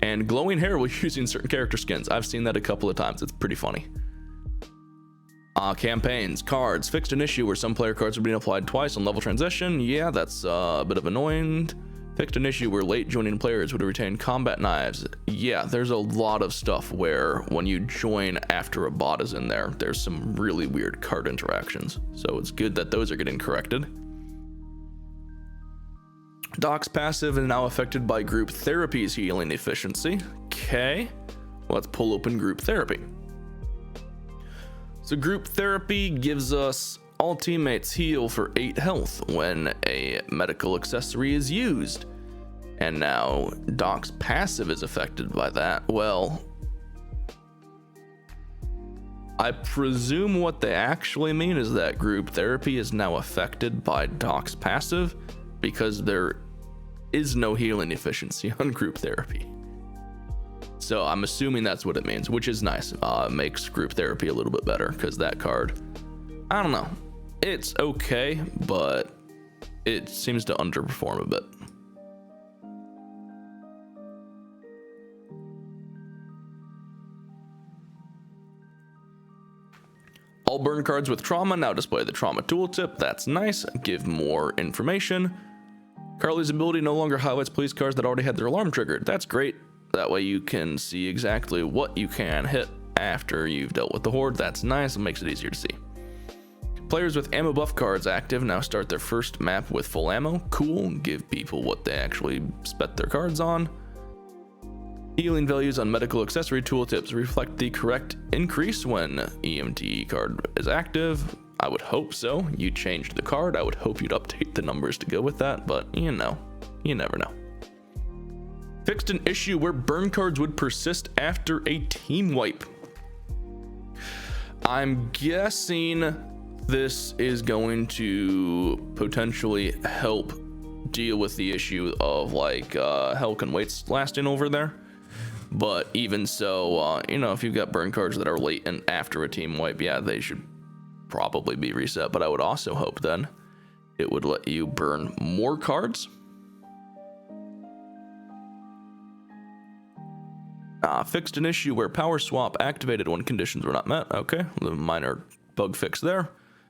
And glowing hair while using certain character skins. I've seen that a couple of times. It's pretty funny. Campaigns, cards, fixed an issue where some player cards are being applied twice on level transition. Yeah, that's a bit of annoying. Fixed an issue where late joining players would retain combat knives. Yeah, there's a lot of stuff where when you join after a bot is in there, there's some really weird card interactions. So it's good that those are getting corrected. Doc's passive is now affected by group therapy's healing efficiency. Okay, let's pull open group therapy. So group therapy gives us all teammates heal for 8 health when a medical accessory is used. And now Doc's passive is affected by that. Well, I presume what they actually mean is that group therapy is now affected by Doc's passive because there is no healing efficiency on group therapy. So I'm assuming that's what it means, which is nice. Makes group therapy a little bit better because that card, I don't know. It's okay, but it seems to underperform a bit. All burn cards with trauma now display the trauma tooltip. That's nice. Give more information. Carly's ability no longer highlights police cars that already had their alarm triggered. That's great. That way you can see exactly what you can hit after you've dealt with the horde. That's nice. It makes it easier to see. Players with ammo buff cards active now start their first map with full ammo. Cool. Give people what they actually spent their cards on. Healing values on medical accessory tooltips reflect the correct increase when EMT card is active. I would hope so. You changed the card. I would hope you'd update the numbers to go with that, but you know, you never know. Fixed an issue where burn cards would persist after a team wipe. I'm guessing this is going to potentially help deal with the issue of like Helk and Waits lasting over there. But even so, you know, if you've got burn cards that are late and after a team wipe, yeah, they should probably be reset. But I would also hope then it would let you burn more cards. Fixed an issue where power swap activated when conditions were not met. Okay, the minor bug fix there.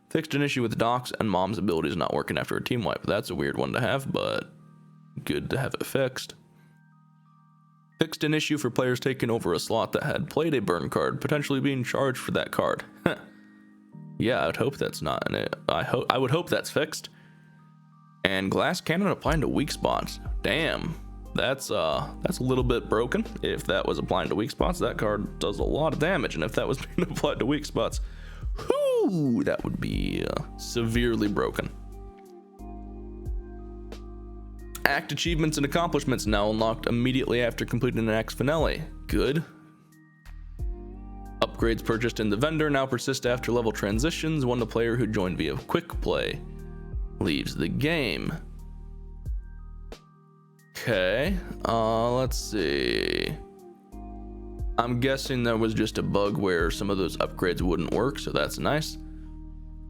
Fixed an issue with Doc's and Mom's abilities not working after a team wipe. That's a weird one to have, but good to have it fixed. Fixed an issue for players taking over a slot that had played a burn card, potentially being charged for that card. Yeah, I would hope that's not in it. I would hope that's fixed. And glass cannon applying to weak spots. Damn, that's a little bit broken. If that was applying to weak spots, that card does a lot of damage, and if that was being applied to weak spots, whoo, that would be severely broken. Act achievements and accomplishments now unlocked immediately after completing an act finale. Good. Upgrades purchased in the vendor now persist after level transitions when the player who joined via quick play leaves the game. Okay, let's see. I'm guessing there was just a bug where some of those upgrades wouldn't work, so that's nice.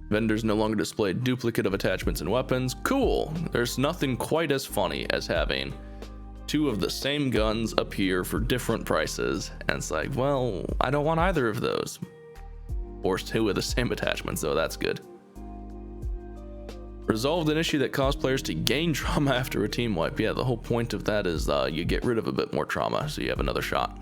Vendors no longer display duplicate of attachments and weapons. Cool. There's nothing quite as funny as having two of the same guns appear for different prices, and it's like, well, I don't want either of those. Or two with the same attachments, so that's good. Resolved an issue that caused players to gain trauma after a team wipe. Yeah, the whole point of that is you get rid of a bit more trauma, so you have another shot.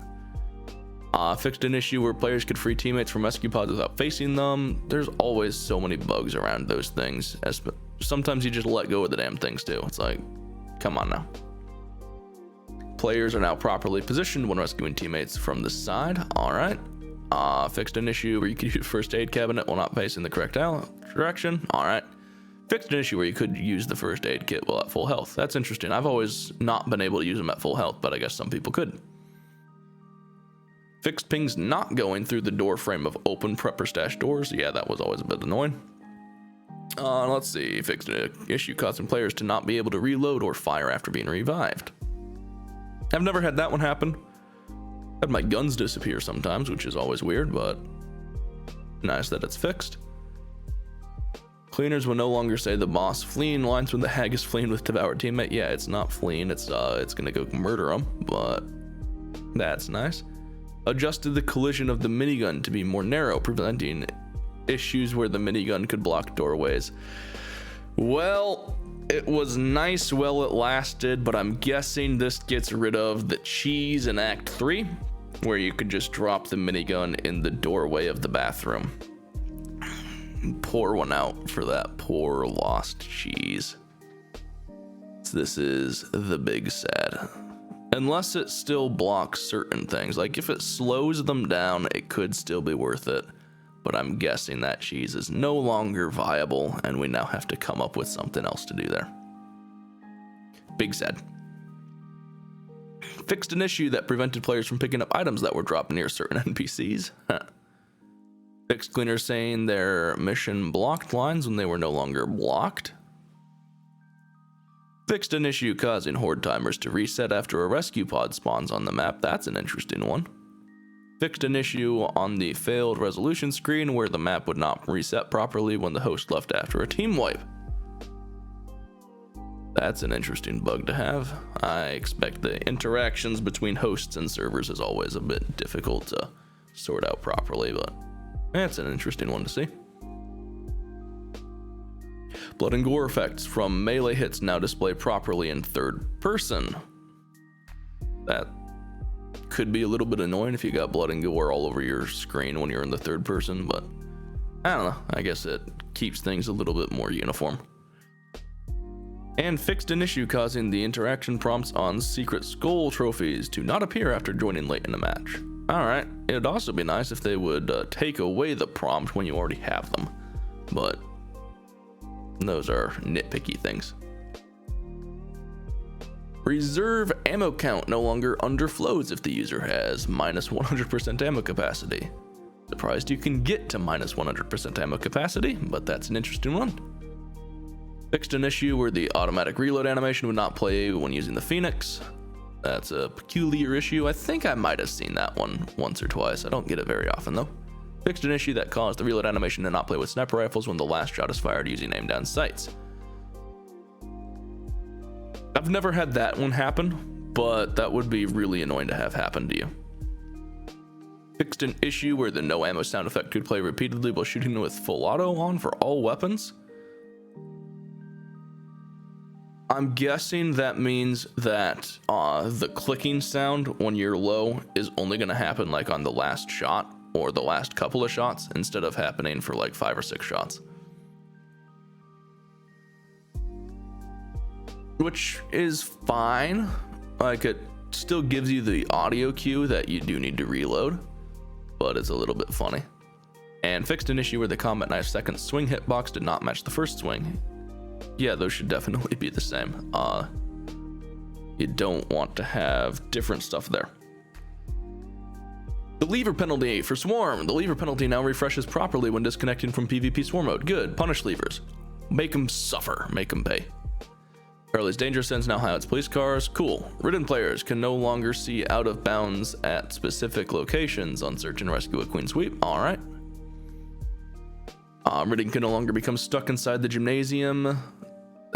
Fixed an issue where players could free teammates from rescue pods without facing them. There's always so many bugs around those things. Sometimes you just let go of the damn things too. It's like, come on now. Players are now properly positioned when rescuing teammates from the side. All right. Fixed an issue where you could use first aid cabinet while not facing the correct direction. All right. Fixed an issue where you could use the first aid kit while at full health. That's interesting. I've always not been able to use them at full health, but I guess some people could. Fixed pings not going through the door frame of open prepper stash doors. Yeah, that was always a bit annoying. Let's see. Fixed an issue causing players to not be able to reload or fire after being revived. I've never had that one happen. Had my guns disappear sometimes, which is always weird, but nice that it's fixed. Cleaners will no longer say the boss fleeing lines when the hag is fleeing with devoured teammate. Yeah, it's not fleeing. It's gonna go murder them, but that's nice. Adjusted the collision of the minigun to be more narrow, preventing issues where the minigun could block doorways. Well, it was nice while it lasted, but I'm guessing this gets rid of the cheese in Act 3, where you could just drop the minigun in the doorway of the bathroom. Pour one out for that poor lost cheese. This is the big sad. Unless it still blocks certain things, like if it slows them down, it could still be worth it. But I'm guessing that cheese is no longer viable, and we now have to come up with something else to do there. Big sad. Fixed an issue that prevented players from picking up items that were dropped near certain NPCs. Fixed cleaners saying their mission blocked lines when they were no longer blocked. Fixed an issue causing horde timers to reset after a rescue pod spawns on the map. That's an interesting one. Fixed an issue on the failed resolution screen where the map would not reset properly when the host left after a team wipe. That's an interesting bug to have. I expect the interactions between hosts and servers is always a bit difficult to sort out properly, but that's an interesting one to see. Blood and gore effects from melee hits now display properly in third person. That could be a little bit annoying if you got blood and gore all over your screen when you're in the third person, but I don't know. I guess it keeps things a little bit more uniform. And fixed an issue causing the interaction prompts on secret skull trophies to not appear after joining late in the match. Alright, it'd also be nice if they would take away the prompt when you already have them, but those are nitpicky things. Reserve ammo count no longer underflows if the user has minus 100% ammo capacity. Surprised you can get to minus 100% ammo capacity, but that's an interesting one. Fixed an issue where the automatic reload animation would not play when using the Phoenix. That's a peculiar issue. I think I might have seen that one once or twice. I don't get it very often though. Fixed an issue that caused the reload animation to not play with sniper rifles when the last shot is fired using aim down sights. I've never had that one happen, but that would be really annoying to have happen to you. Fixed an issue where the no ammo sound effect could play repeatedly while shooting with full auto on for all weapons. I'm guessing that means that the clicking sound when you're low is only going to happen like on the last shot or the last couple of shots instead of happening for like 5 or 6 shots. Which is fine. Like it still gives you the audio cue that you do need to reload, but it's a little bit funny. And fixed an issue where the combat knife's second swing hitbox did not match the first swing. Yeah, those should definitely be the same. You don't want to have different stuff there. The lever penalty for Swarm. The lever penalty now refreshes properly when disconnecting from PvP Swarm mode. Good. Punish levers. Make them suffer. Make them pay. Charlie's Danger Sense now highlights police cars. Cool. Ridden players can no longer see out of bounds at specific locations on search and rescue a Queen Sweep. Alright. Ridden can no longer become stuck inside the gymnasium.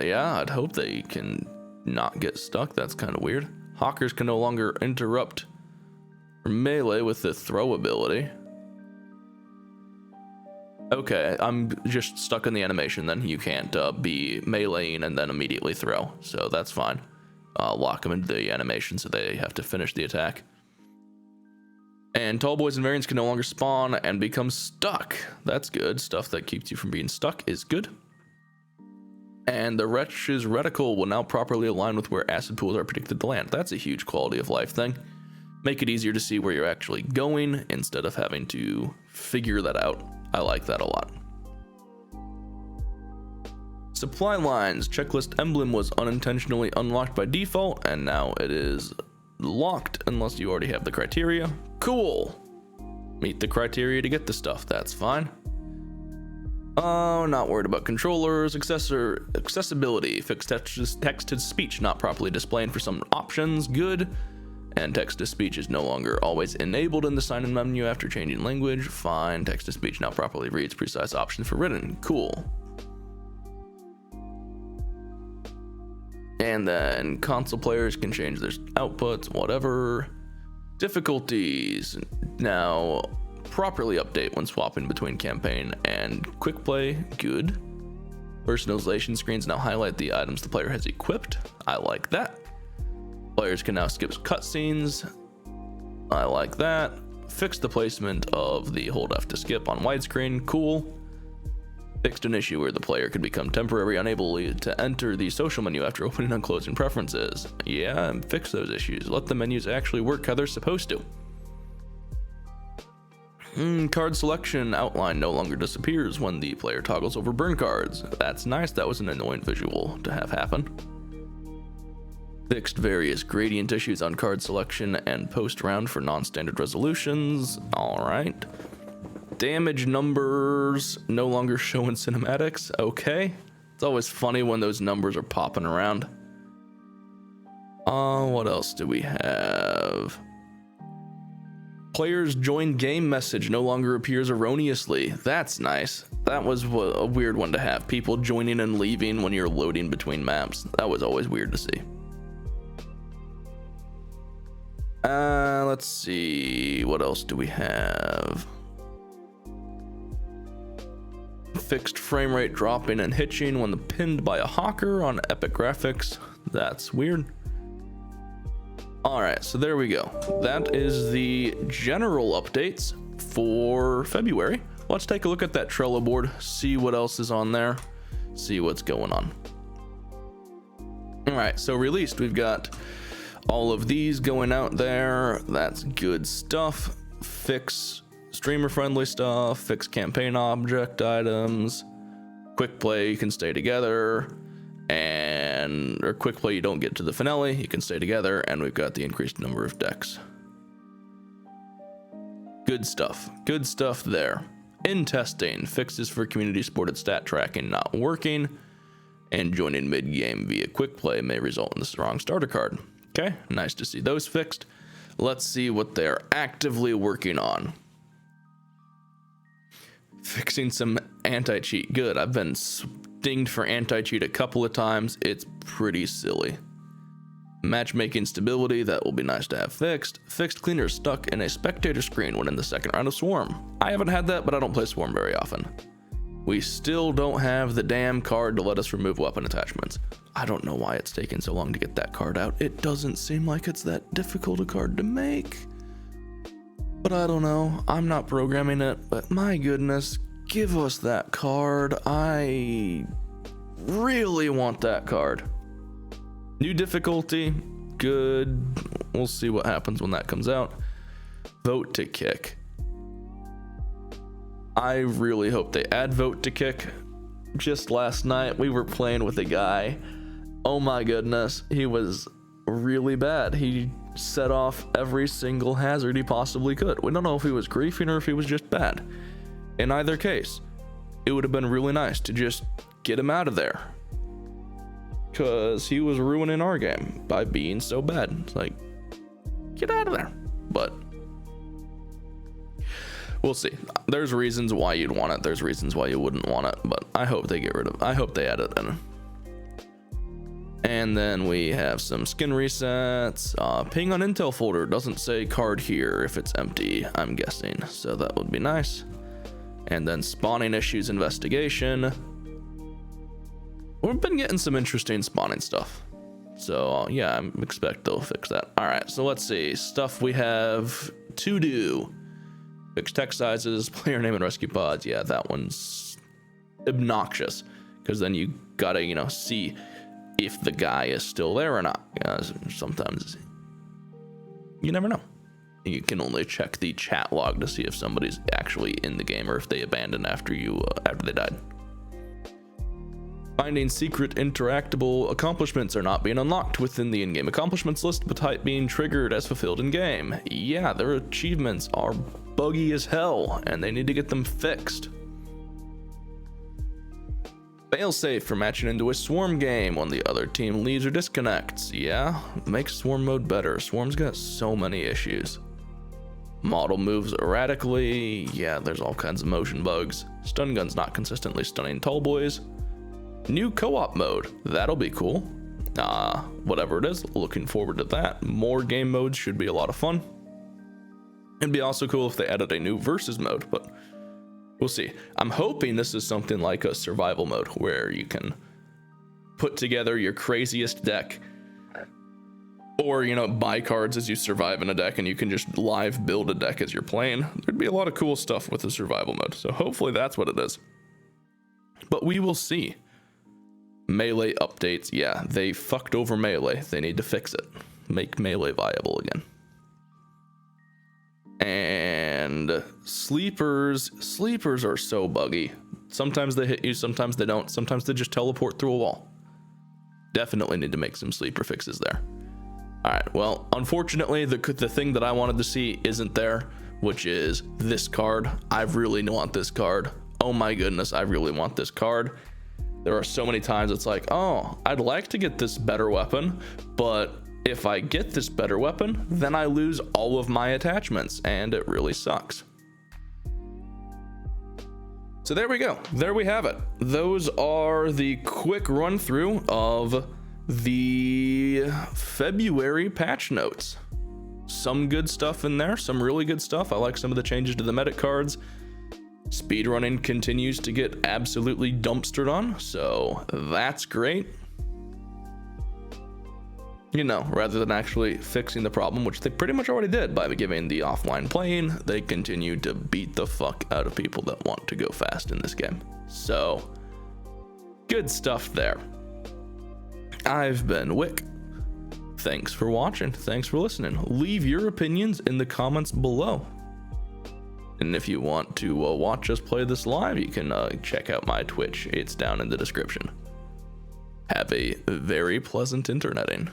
Yeah, I'd hope they can not get stuck. That's kind of weird. Hawkers can no longer interrupt melee with the throw ability. Okay, I'm just stuck in the animation then. You can't be meleeing and then immediately throw, so that's fine. Lock them into the animation so they have to finish the attack. And tall boys and variants can no longer spawn and become stuck. That's good. Stuff that keeps you from being stuck is good. And the Wretch's reticle will now properly align with where acid pools are predicted to land. That's a huge quality of life thing. Make it easier to see where you're actually going instead of having to figure that out. I like that a lot. Supply lines. Checklist emblem was unintentionally unlocked by default, and now it is locked unless you already have the criteria. Cool. Meet the criteria to get the stuff. That's fine. Oh, not worried about controllers. Accessibility. Fixed text to speech not properly displayed for some options. Good. And text to speech is no longer always enabled in the sign-in menu after changing language. Fine. Text to speech now properly reads precise options for written. Cool. And then console players can change their outputs, whatever. Difficulties now properly update when swapping between campaign and quick play. Good. Personalization screens now highlight the items the player has equipped. I like that. Players can now skip cutscenes. I like that. Fix the placement of the hold F to skip on widescreen. Cool. Fixed an issue where the player could become temporarily unable to enter the social menu after opening and closing preferences. Yeah, and fix those issues. Let the menus actually work how they're supposed to. Card selection outline no longer disappears when the player toggles over burn cards. That's nice. That was an annoying visual to have happen. Fixed various gradient issues on card selection and post round for non-standard resolutions. All right. Damage numbers no longer show in cinematics. Okay. It's always funny when those numbers are popping around. What else do we have? Players join game message no longer appears erroneously. That's nice. That was a weird one to have. People joining and leaving when you're loading between maps. That was always weird to see. Let's see. What else do we have? Fixed frame rate dropping and hitching when pinned by a hawker on Epic Graphics. That's weird. All right, so there we go. That is the general updates for February. Let's take a look at that Trello board, see what else is on there, see what's going on. All right, so released, we've got all of these going out there. That's good stuff. Fix streamer friendly stuff, fix campaign object items, quick play, you can stay together, or quick play, you don't get to the finale, you can stay together, and we've got the increased number of decks. Good stuff there. In testing, fixes for community supported stat tracking not working, and joining mid-game via quick play may result in the wrong starter card. Okay, nice to see those fixed. Let's see what they're actively working on. Fixing some anti-cheat. Good. I've been dinged for anti-cheat a couple of times. It's pretty silly. Matchmaking stability. That will be nice to have fixed. Fixed cleaners stuck in a spectator screen when in the second round of Swarm. I haven't had that, but I don't play Swarm very often. We still don't have the damn card to let us remove weapon attachments. I don't know why it's taking so long to get that card out. It doesn't seem like it's that difficult a card to make. But I don't know. I'm not programming it, but my goodness, give us that card. I really want that card. New difficulty, good. We'll see what happens when that comes out. Vote to kick. I really hope they add vote to kick. Just last night, we were playing with a guy. Oh my goodness, he was really bad. He set off every single hazard he possibly could. We don't know if he was griefing or if he was just bad. In either case, it would have been really nice to just get him out of there, because he was ruining our game by being so bad. It's like, get out of there. But we'll see. There's reasons why you'd want it. There's reasons why you wouldn't want it. But I hope they I hope they add it in. And then we have some skin resets. Ping on intel folder doesn't say card here if it's empty, I'm guessing. So that would be nice. And then spawning issues investigation. We've been getting some interesting spawning stuff. So yeah, I expect they'll fix that. All right, so let's see. Stuff we have to do. Fix text sizes, player name and rescue pods. Yeah, that one's obnoxious, because then you gotta, see if the guy is still there or not. Sometimes you never know. You can only check the chat log to see if somebody's actually in the game or if they abandoned after they died. Finding secret interactable accomplishments are not being unlocked within the in-game accomplishments list, but being triggered as fulfilled in-game. Yeah, their achievements are buggy as hell, and they need to get them fixed. Failsafe for matching into a swarm game when the other team leaves or disconnects. Yeah, make swarm mode better. Swarm's got so many issues. Model moves erratically. Yeah, there's all kinds of motion bugs. Stun gun's not consistently stunning tall boys. New co-op mode, that'll be cool. Whatever it is, looking forward to that. More game modes should be a lot of fun. It'd be also cool if they added a new versus mode, but we'll see. I'm hoping this is something like a survival mode where you can put together your craziest deck, or, you know, buy cards as you survive in a deck, and you can just live build a deck as you're playing. There'd be a lot of cool stuff with the survival mode, so hopefully that's what it is. But we will see. Melee updates, yeah, they fucked over Melee. They need to fix it. Make Melee viable again. And sleepers are so buggy. Sometimes they hit you, sometimes they don't. Sometimes they just teleport through a wall. Definitely need to make some sleeper fixes there. All right, well, unfortunately, the thing that I wanted to see isn't there, which is this card. I really want this card. Oh my goodness, I really want this card. There are so many times it's like, oh, I'd like to get this better weapon, but if I get this better weapon, then I lose all of my attachments, and it really sucks. So there we go. There we have it. Those are the quick run through of the February patch notes. Some good stuff in there, some really good stuff. I like some of the changes to the medic cards. Speedrunning continues to get absolutely dumpstered on, so that's great. You know, rather than actually fixing the problem, which they pretty much already did by giving the offline playing, they continue to beat the fuck out of people that want to go fast in this game. So, good stuff there. I've been Wick. Thanks for watching. Thanks for listening. Leave your opinions in the comments below. And if you want to watch us play this live, you can check out my Twitch. It's down in the description. Have a very pleasant interneting.